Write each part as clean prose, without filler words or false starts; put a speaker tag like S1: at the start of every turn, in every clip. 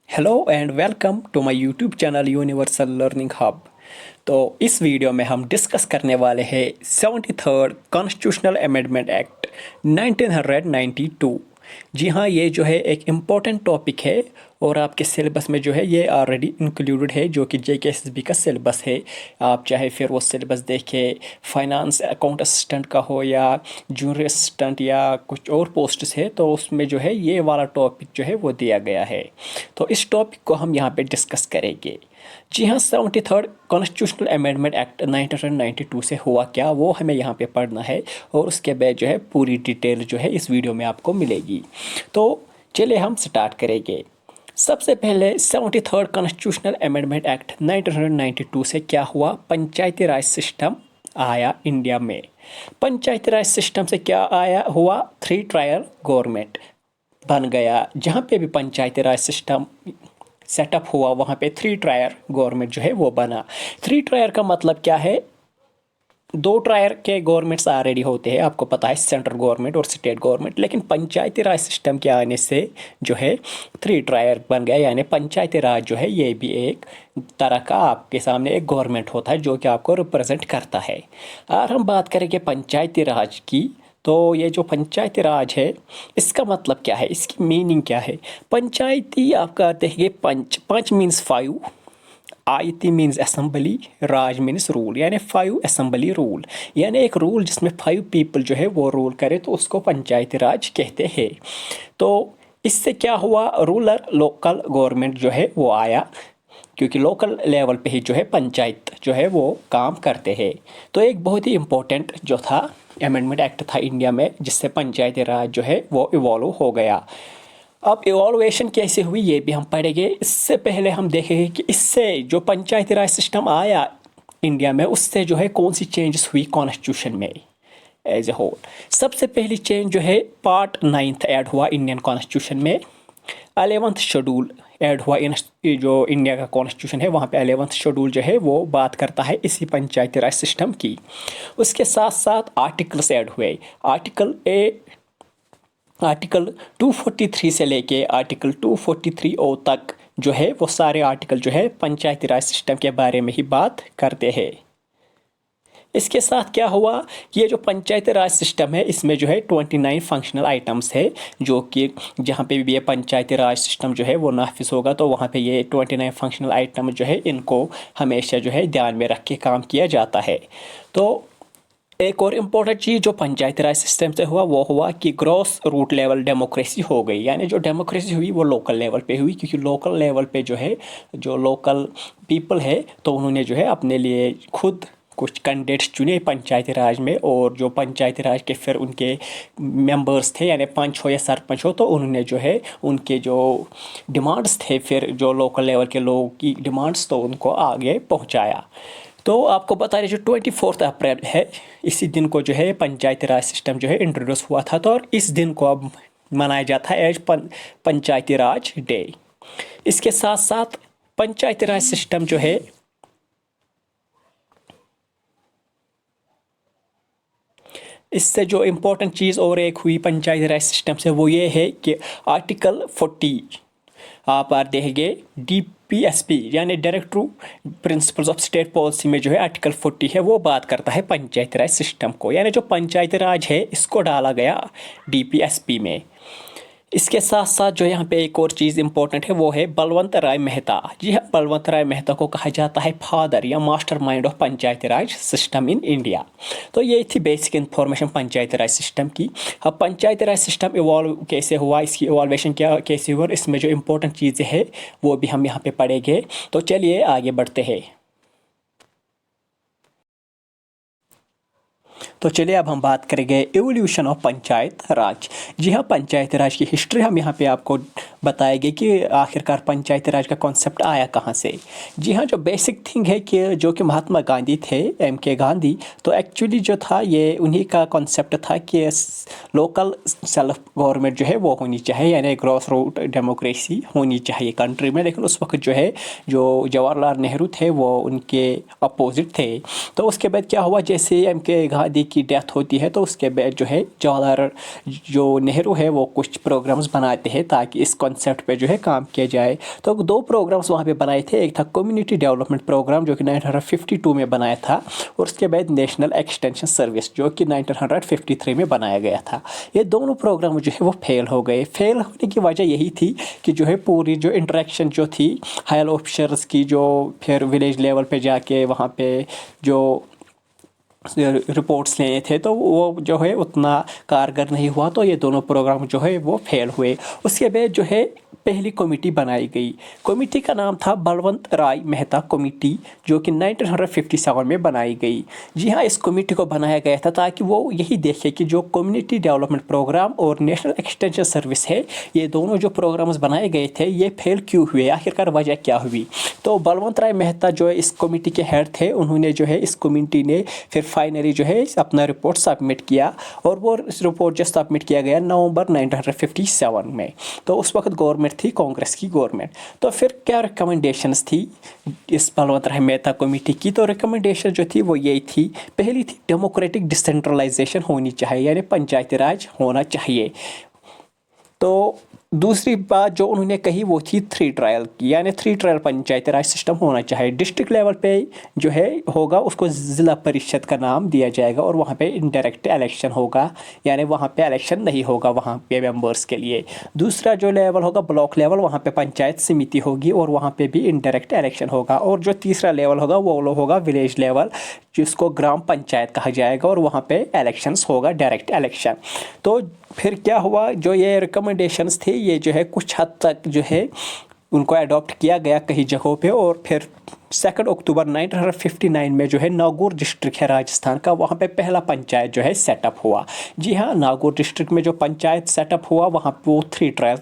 S1: Hello and welcome to my YouTube channel universal learning hub. तो इस video में हम डिस्कस करने वाले हैं 73rd कॉन्स्टिट्यूशनल अमेंडमेंट एक्ट 1992। जी हाँ, ये जो है एक इम्पॉर्टेंट टॉपिक है और आपके सिलेबस में जो है ये ऑलरेडी इंक्लूडेड है, जो कि JKSSB का सिलेबस है। आप चाहे फिर वो सिलेबस देखें, फाइनेंस अकाउंट असिस्टेंट का हो या जूनियर असिस्टेंट या कुछ और पोस्ट्स है, तो उसमें जो है ये वाला टॉपिक जो है वो दिया गया है। तो इस टॉपिक को हम यहाँ पे डिस्कस करेंगे। जी हाँ, 73rd कॉन्स्टिट्यूशनल अमेंडमेंट एक्ट 1992 से हुआ क्या, वो हमें यहाँ पे पढ़ना है और उसके बाद जो है पूरी डिटेल जो है इस वीडियो में आपको मिलेगी। तो चलिए हम स्टार्ट करेंगे। सबसे पहले 73rd कॉन्स्टिट्यूशनल अमेंडमेंट एक्ट 1992 से क्या हुआ, पंचायती राज सिस्टम आया इंडिया में। पंचायती राज सिस्टम से क्या आया हुआ, 3 टायर गवर्नमेंट बन गया। जहाँ पे भी पंचायती राज सिस्टम सेटअप हुआ वहाँ पे 3 टायर गवर्नमेंट जो है वो बना। 3 टायर का मतलब क्या है, 2 टायर के गवर्नमेंट्स ऑलरेडी होते हैं, आपको पता है, सेंट्रल गवर्नमेंट और स्टेट गवर्नमेंट। लेकिन पंचायती राज सिस्टम के आने से जो है 3 टायर बन गया, यानी पंचायती राज जो है ये भी एक तरह का आपके सामने एक गवर्नमेंट होता है जो कि आपको रिप्रेजेंट करता है। और हम बात करेंगे पंचायती राज की, तो ये जो पंचायती राज है इसका मतलब क्या है, इसकी मीनिंग क्या है। पंचायती आपका देखेंगे, पंच मीन्स 5, आयती मीन्स असेंबली, राज मीन्स रूल, यानी 5 असेंबली रूल, यानी एक रूल जिसमें 5 पीपल जो है वो रूल करे तो उसको पंचायती राज कहते हैं। तो इससे क्या हुआ, रूलर लोकल गवर्नमेंट जो है वो आया, क्योंकि लोकल लेवल पे ही जो है पंचायत जो है वो काम करते हैं। तो एक बहुत ही इम्पोर्टेंट जो था अमेंडमेंट एक्ट था इंडिया में, जिससे पंचायती राज जो है वो इवॉल्व हो गया। अब इवॉल्वेशन कैसे हुई ये भी हम पढ़ेंगे। इससे पहले हम देखेंगे कि इससे जो पंचायती राज सिस्टम आया इंडिया में, उससे जो है कौन सी चेंजेस हुई कॉन्स्टिट्यूशन में एज ए होल। सबसे पहली चेंज जो है पार्ट 9 ऐड हुआ इंडियन कॉन्स्टिट्यूशन में। 11th शेड्यूल ऐड हुआ जो इंडिया का कॉन्स्टिट्यूशन है वहाँ पे 11th शेड्यूल जो है वो बात करता है इसी पंचायती राज सिस्टम की। उसके साथ साथ आर्टिकल्स ऐड हुए। आर्टिकल 243 से लेके आर्टिकल 243 तक जो है वो सारे आर्टिकल जो है पंचायती राज सिस्टम के बारे में ही बात करते हैं। इसके साथ क्या हुआ, ये जो पंचायती राज सिस्टम है इसमें जो है 29 फंक्शनल आइटम्स है, जो कि जहाँ पे भी ये पंचायती राज सिस्टम जो है वो नाफिज होगा तो वहाँ पे ये 29 फंक्शनल आइटम जो है इनको हमेशा जो है ध्यान में रख के काम किया जाता है। तो एक और इम्पोर्टेंट चीज़ जो पंचायती राज सिस्टम से हुआ वो हुआ कि ग्रॉस रूट लेवल डेमोक्रेसी हो गई, यानी जो डेमोक्रेसी हुई वो लोकल लेवल पे हुई, क्योंकि लोकल लेवल पे जो है जो लोकल पीपल है तो उन्होंने जो है अपने लिए खुद कुछ कैंडिडेट्स चुने पंचायती राज में, और जो पंचायती राज के फिर उनके मेंबर्स थे, यानी पंच हो या सरपंच हो, तो उन्होंने जो है उनके जो डिमांड्स थे, फिर जो लोकल लेवल के लोगों की डिमांड्स, तो उनको आगे पहुंचाया। तो आपको बता रहे जो 24 अप्रैल है, इसी दिन को जो है पंचायती राज सिस्टम जो है इंट्रोड्यूस हुआ था, तो और इस दिन को अब मनाया जाता है एज पंचायती राज डे। इसके साथ साथ पंचायती राज सिस्टम जो है इससे जो इम्पोर्टेंट चीज़ और एक हुई पंचायती राज सिस्टम से वो ये है कि आर्टिकल 40 आप देखेंगे DPSP यानी director principles of state policy में जो है आर्टिकल 40 है, वो बात करता है पंचायती राज सिस्टम को, यानी जो पंचायती राज है इसको डाला गया DPSP में। इसके साथ साथ जो यहाँ पे एक और चीज़ इंपॉर्टेंट है वो है बलवंत राय मेहता। जी हाँ, बलवंत राय मेहता को कहा जाता है फादर या master mind of Panchayati Raj system in India. तो ये थी बेसिक इन्फॉर्मेशन पंचायती राज सिस्टम की। अब पंचायती राज सिस्टम इवॉल्व कैसे हुआ, इसकी इवॉल्वेशन क्या कैसे हुआ, इसमें जो इम्पोर्टेंट चीज़ें हैं वो भी हम यहाँ पे पढ़ेंगे। तो चलिए आगे बढ़ते हैं। तो चलिए अब हम बात करेंगे एवोल्यूशन ऑफ पंचायत राज। जी हाँ, पंचायत राज की हिस्ट्री हम यहाँ पे आपको बताएंगे कि आखिरकार पंचायती राज का कॉन्सेप्ट आया कहाँ से। जी हाँ, जो बेसिक थिंग है कि जो कि महात्मा गांधी थे, MK गांधी, तो एक्चुअली जो था ये उन्हीं का कॉन्सेप्ट था कि लोकल सेल्फ गवर्नमेंट जो है वो होनी चाहिए, यानी ग्रॉस रूट डेमोक्रेसी होनी चाहिए कंट्री में। लेकिन उस वक्त जो है जो जवाहरलाल नेहरू थे वो उनके अपोजिट थे। तो उसके बाद क्या हुआ, जैसे MK गांधी की डेथ होती है तो उसके बाद जो है जवाहरलाल जो नेहरू है वो कुछ प्रोग्राम्स बनाते हैं ताकि इस कॉन्सेप्ट पे जो है काम किया जाए। तो 2 प्रोग्राम्स वहाँ पे बनाए थे, एक था कम्युनिटी डेवलपमेंट प्रोग्राम जो कि 1952 में बनाया था, और उसके बाद नेशनल एक्सटेंशन सर्विस जो कि 1953 में बनाया गया था। ये दोनों प्रोग्राम जो है वो फेल हो गए। फेल होने की वजह यही थी कि जो है पूरी जो इंटरेक्शन जो थी हायर ऑफिसर्स की, जो फिर विलेज लेवल पे जाके वहाँ पे जो रिपोर्ट्स लेने थे तो वो जो है उतना कारगर नहीं हुआ, तो ये दोनों प्रोग्राम जो है वो फेल हुए। उसके बाद जो है पहली कमेटी बनाई गई। कमेटी का नाम था बलवंत राय मेहता कमेटी जो कि 1957 में बनाई गई। जी हाँ, इस कमेटी को बनाया गया था ताकि वो यही देखे कि जो कम्युनिटी डेवलपमेंट प्रोग्राम और नेशनल एक्सटेंशन सर्विस है, ये दोनों जो प्रोग्राम्स बनाए गए थे ये फेल क्यों हुए, आखिरकार वजह क्या हुई। तो बलवंत राय मेहता जो है इस कमेटी के हेड थे, उन्होंने जो है इस कमेटी ने फिर फाइनली जो है अपना रिपोर्ट सबमिट किया, और वो रिपोर्ट जो सबमिट किया गया नवंबर 1957 में। तो उस वक्त गवर्नमेंट थी कांग्रेस की गवर्नमेंट। तो फिर क्या रिकमेंडेशंस थी इस बलवंत राय मेहता कमेटी की, तो रिकमेंडेशन जो थी वो यही थी। पहली थी डेमोक्रेटिक डिसेंट्रलाइजेशन होनी चाहिए, यानी पंचायती राज होना चाहिए। तो दूसरी बात जो उन्होंने कही वो थी 3 ट्रायल की, यानी 3 ट्रायल पंचायती राज सिस्टम होना चाहिए। डिस्ट्रिक्ट लेवल पे जो है होगा उसको ज़िला परिषद का नाम दिया जाएगा, और वहाँ पे इनडायरेक्ट इलेक्शन होगा, यानी वहाँ पे इलेक्शन नहीं होगा वहाँ पे मेंबर्स के लिए। दूसरा जो लेवल होगा ब्लॉक लेवल, वहाँ पे पंचायत समिति होगी और वहाँ पे भी इनडायरेक्ट इलेक्शन होगा। और जो तीसरा लेवल होगा वो होगा विलेज लेवल, जिसको ग्राम पंचायत कहा जाएगा, और वहाँ पे इलेक्शंस होगा, डायरेक्ट इलेक्शन। तो फिर क्या हुआ, जो ये रिकमेंडेशंस थे ये जो है कुछ हद तक जो है उनको अडॉप्ट किया गया कई जगहों पे, और फिर 2 अक्टूबर 1959 में जो है नागौर डिस्ट्रिक्ट है राजस्थान का, वहाँ पे पहला पंचायत जो है सेटअप हुआ। जी हाँ, नागौर डिस्ट्रिक्ट में जो पंचायत सेटअप हुआ वहाँ पे वो 3 ट्रायल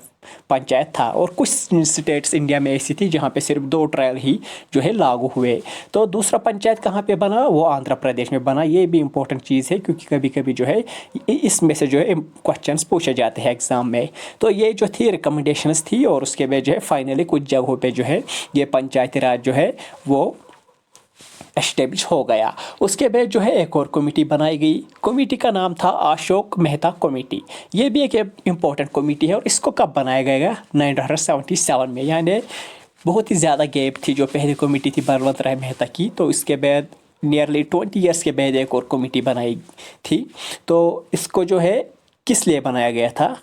S1: पंचायत था, और कुछ स्टेट्स इंडिया में ऐसी थी जहाँ पे सिर्फ 2 ट्रायल ही जो है लागू हुए। तो दूसरा पंचायत कहाँ पे बना, वो आंध्र प्रदेश में बना। ये भी इंपॉर्टेंट चीज़ है क्योंकि कभी कभी जो है इसमें से जो है क्वेश्चंस पूछे जाते हैं एग्जाम में। तो ये जो थी रिकमेंडेशंस थी, और उसके बाद जो है फाइनली कुछ जगहों पे जो है ये पंचायती राज जो है वो एस्टेब्लिश हो गया। उसके बाद जो है एक और कमेटी बनाई गई। कमेटी का नाम था अशोक मेहता कमेटी। ये भी एक इम्पोर्टेंट कमेटी है, और इसको कब बनाया गया 1977 में, यानी बहुत ही ज़्यादा गैप थी। जो पहली कमेटी थी बलवंत राय मेहता की, तो इसके बाद नियरली 20 ईयर्स के बाद एक और कमेटी बनाई थी। तो इसको जो है किस लिए बनाया गया था,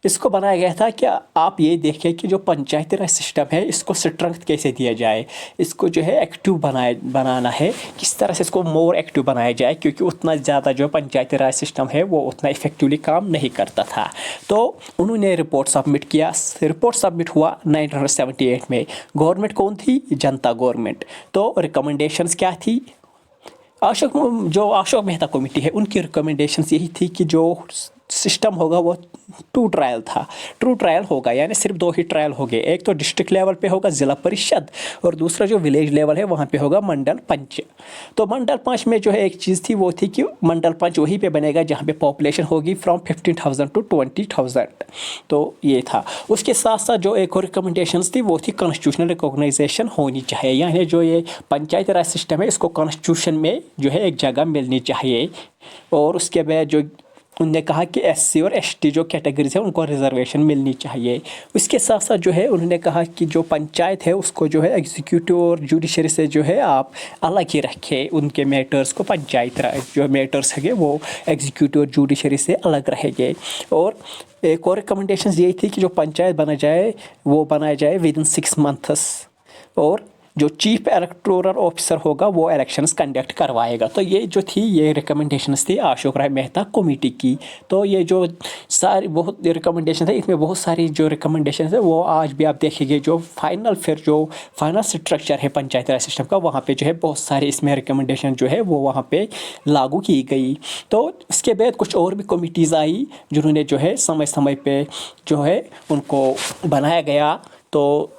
S1: इसको बनाया गया था कि आप ये देखें कि जो पंचायती राज सिस्टम है इसको स्ट्रेंथ कैसे दिया जाए, इसको जो है एक्टिव बनाना है, किस तरह से इसको मोर एक्टिव बनाया जाए, क्योंकि उतना ज़्यादा जो पंचायती राज सिस्टम है वो उतना इफेक्टिवली काम नहीं करता था। तो उन्होंने रिपोर्ट सबमिट किया। रिपोर्ट सबमिट हुआ 1978 में। गवर्नमेंट कौन थी, जनता गवर्नमेंट। तो रिकमेंडेशंस क्या थी, अशोक मेहता कमेटी है उनकी रिकमेंडेशंस यही थी कि जो सिस्टम होगा वो 2 ट्रायल था, ट्रू ट्रायल होगा, यानी सिर्फ 2 ही ट्रायल हो गए। एक तो डिस्ट्रिक्ट लेवल पे होगा ज़िला परिषद, और दूसरा जो विलेज लेवल है वहाँ पे होगा मंडल पंच। तो मंडल पंच में जो है एक चीज़ थी वो थी कि मंडल पंच वहीं पे बनेगा जहाँ पे पॉपुलेशन होगी फ्रॉम 15,000 to 20,000। तो ये था। उसके साथ साथ जो एक और रिकमेंडेशंस थी वो थी कॉन्स्टिट्यूशनल रिकॉग्नाइजेशन होनी चाहिए, यानी जो ये पंचायती राज सिस्टम है इसको कॉन्स्टिट्यूशन में जो है एक जगह मिलनी चाहिए। और उसके बाद जो उन्होंने कहा कि SC और ST जो कैटेगरीज है उनको रिजर्वेशन मिलनी चाहिए। उसके साथ साथ जो है उन्होंने कहा कि जो पंचायत है उसको जो है एग्जीक्यूटिव और जुडिशरी से जो है आप अलग ही रखें, उनके मैटर्स को पंचायत राज जो मैटर्स है वो एग्जीक्यूटिव और जुडिशरी से अलग रहेंगे। और एक और रिकमेंडेशन यही थी कि जो पंचायत बनाया जाए विदिन 6 मंथ्स, और जो चीफ इलेक्टोरल ऑफिसर होगा वो इलेक्शंस कंडक्ट करवाएगा। तो ये जो थी ये रिकमेंडेशंस थी अशोक राय मेहता कमेटी की। तो ये जो सारी बहुत रिकमेंडेशन है इसमें बहुत सारी जो रिकमेंडेशन है वो आज भी आप देखेंगे। जो फाइनल स्ट्रक्चर है पंचायती राज सिस्टम का वहाँ पे जो है बहुत सारे इसमें रिकमेंडेशन जो है वो वहाँ पे लागू की गई। तो इसके बाद कुछ और भी कमिटीज़ आई जिन्होंने जो है समय समय पे जो है उनको बनाया गया। तो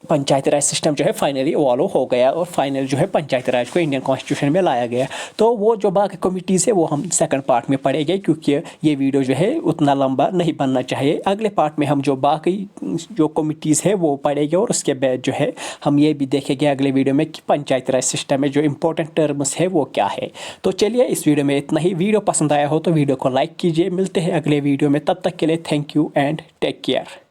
S1: पंचायती राज सिस्टम जो है फाइनली इवॉल्व हो गया और फाइनल जो है पंचायती राज को इंडियन कॉन्स्टिट्यूशन में लाया गया। तो वो जो बाकी कमिटीज़ है वो हम सेकंड पार्ट में पढ़ेंगे, क्योंकि ये वीडियो जो है उतना लंबा नहीं बनना चाहिए। अगले पार्ट में हम जो बाकी जो कमिटीज़ है वो पढ़ेंगे और उसके बाद जो है हम ये भी देखेंगे अगले वीडियो में कि पंचायती राज सिस्टम में जो इंपॉर्टेंट टर्म्स है वो क्या है। तो चलिए इस वीडियो में इतना ही। वीडियो पसंद आया हो तो वीडियो को लाइक कीजिए। मिलते हैं अगले वीडियो में, तब तक के लिए thank you and take care.